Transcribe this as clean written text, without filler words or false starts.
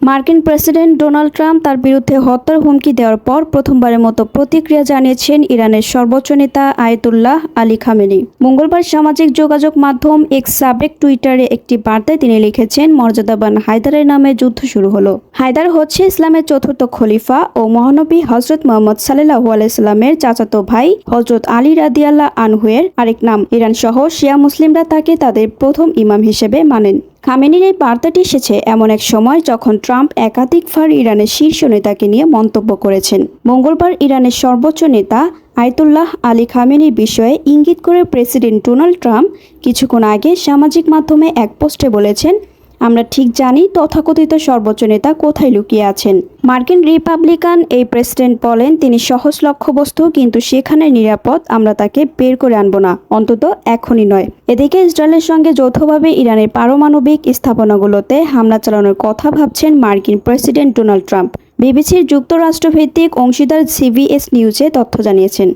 মার্কিন president Donald Trump তার বিরুদ্ধে হত্যার হুমকি দেওয়ার পর প্রথমবারের মতো প্রতিক্রিয়া জানিয়েছেন ইরানের সর্বোচ্চ নেতা আয়াতুল্লাহ আলী খামেনি। মঙ্গলবার সামাজিক যোগাযোগ মাধ্যম এক্স সাবেক টুইটারে একটি বার্তায় তিনি লিখেছেন, মর্যাদাবান হায়দারের নামে যুদ্ধ শুরু হলো। হায়দার হচ্ছে ইসলামের চতুর্থ খলিফা ও মহানবী হজরত মুহাম্মদ সাল্লাল্লাহু আলাইহি সাল্লামের চাচাতো ভাই হজরত আলী রাদিয়াল্লাহু আনহুয়ের আরেক নাম। ইরান সহ শিয়া মুসলিমরা তাকে তাদের প্রথম ইমাম হিসেবে মানেন। খামেনির এই বার্তাটি এসেছে এমন এক সময় যখন ট্রাম্প একাধিকবার ইরানের শীর্ষ নেতাকে নিয়ে মন্তব্য করেছেন। মঙ্গলবার ইরানের সর্বোচ্চ নেতা আয়াতুল্লাহ আলী খামেনির বিষয়ে ইঙ্গিত করে প্রেসিডেন্ট ডোনাল্ড ট্রাম্প কিছুক্ষণ আগে সামাজিক মাধ্যমে এক পোস্টে বলেছেন, আমরা ঠিক জানি তথাকথিত সর্বোচ্চ নেতা কোথায় লুকিয়ে আছেন। মার্কিন রিপাবলিকান এই প্রেসিডেন্ট বলেন, তিনি সহজ লক্ষ্যবস্তু, কিন্তু সেখানে নিরাপদ, আমরা তাকে বের করে আনবো না, অন্তত এখনই নয়। এদিকে ইসরায়েলের সঙ্গে যৌথভাবে ইরানের পারমাণবিক স্থাপনাগুলোতে হামলা চালানোর কথা ভাবছেন মার্কিন প্রেসিডেন্ট ডোনাল্ড ট্রাম্প। বিবিসির যুক্তরাষ্ট্রভিত্তিক অংশীদার সিবিএস নিউজে তথ্য জানিয়েছেন।